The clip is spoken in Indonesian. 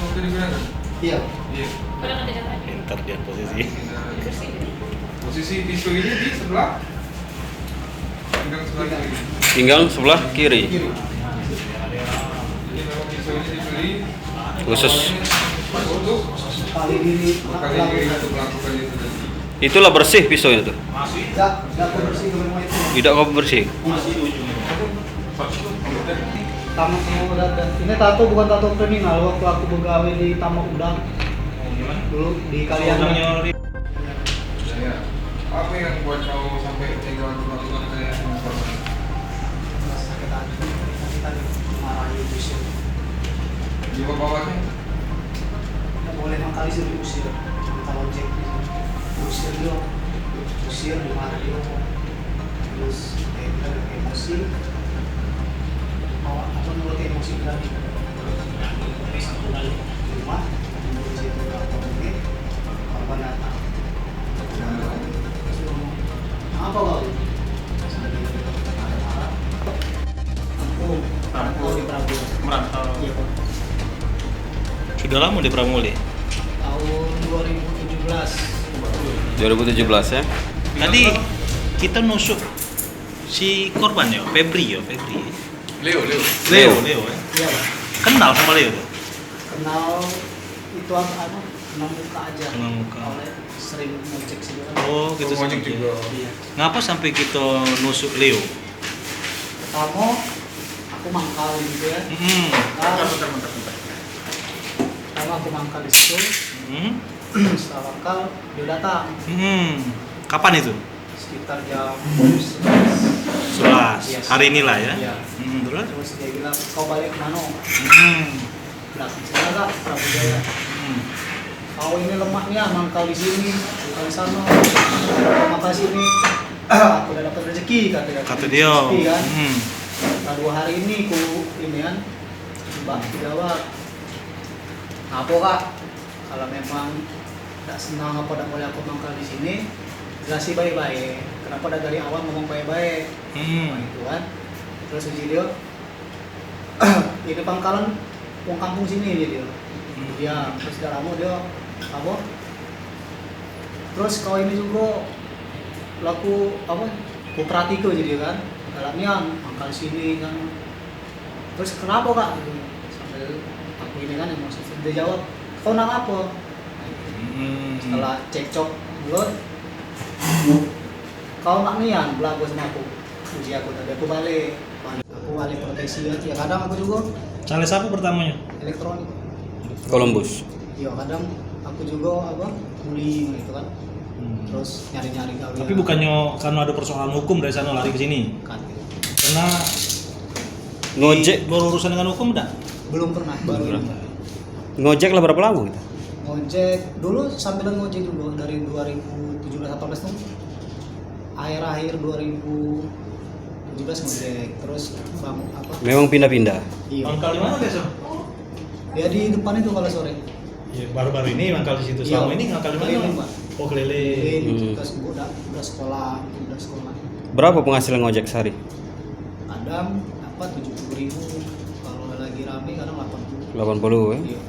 waktu digunakan? Iya. Iya. Pintar dia posisi. Posisi pisau ini di sebelah pinggang sebelah kiri. Pinggang sebelah kiri. Kiri. Jadi memang pisau ini dibeli Khusus. untuk Kali diri. kali ini untuk melakukan itu tadi. Itulah bersih pisaunya tuh. Enggak bersih ke itu. Tidak kau bersih. Tamak dan ini tato bukan tato kriminal. Waktu aku begawe di Tamak Udang dulu di Kalian. Ya. Apa yang buat kau sampai tega untuk melakukan kayak ini? Sakit hati marahi usir. Jiwa bawahnya? Nggak boleh mengkali sih diusir. Kalau Jack usir dia, usir dimarahi dia. Terus kayak emosi. Apa menurut emosi berarti? Satu kali di rumah, menurut saya beberapa menit, korban datang. Apa kau? Kampung di Prabu. Merantau. Iya, Pak. Sudah lama di Pramuli. Tahun 2017. 2017 ya. Tadi kita nusuk si korban ya, Febri. Leo. Leo ya. Iya, Pak. Kenal sama Leo tuh? Kenal itu apa? Kenal muka aja. Kenal muka. Oleh sering ngecek sih kan. Oh, gitu Ngojek sama juga. Iya. Ngapa sampai kita nusuk Leo? Pertama aku mangkal gitu ya. Pertama aku mangkal di situ. Setelah mangkal dia datang Kapan itu? sekitar jam 11. 11. Yes. Hari inilah ya. Iya. Terus? Terus dia bilang kau balik kemana? Belakang saya lah Prabu Jaya. Kau ini lemahnya mangkal di sini, bukan di sana. Terima kasih nih. Aku udah dapat rezeki katanya. Kata dia. Rezeki kan. Nah 2 hari ini ku ini kan Mbak jawab. Apa kak? Kalau memang tidak senang apa tidak boleh aku mangkal di sini, jelasin baik-baik. Kenapa dari awal ngomong baik-baik? Nah, itu kan. Terus dia ini pangkalan wong kampung sini dia. Dia terus dah lama dia apa? Terus kau ini juga laku apa? Kooperatif jadi kan. Dalamnya mangkal sini kan. Terus kenapa kak? Sambil aku ini kan emosi. Dia jawab, kau nak apa? Setelah cekcok mulut, kau nak nian belagu sama aku. Uji aku tadi aku balik proteksi ya kadang aku juga Sales apa pertamanya? elektronik. Columbus. Iya kadang aku juga apa kuli gitu kan. Terus nyari-nyari gawe. Tapi bukannya karena ada persoalan hukum dari sana lari ke sini? kan. Karena Ngojek berurusan dengan hukum enggak? Belum pernah baru ini. ngojek lah berapa lama gitu? Ngojek dulu sambilan ngojek dulu dari 2017-18 tuh akhir 2017 ngojek terus bang apa Memang pindah-pindah. iya Mangkal di mana biasa? dia di depan itu kalau sore Ya, baru-baru ini mangkal di situ. Iya. Selama ini mangkal di Keliling, mana? Pak. Oh, keliling. terus udah sekolah Berapa penghasilan ngojek sehari? kadang dapat 70.000 kalau lagi rame kadang 80. 80 ya. Iya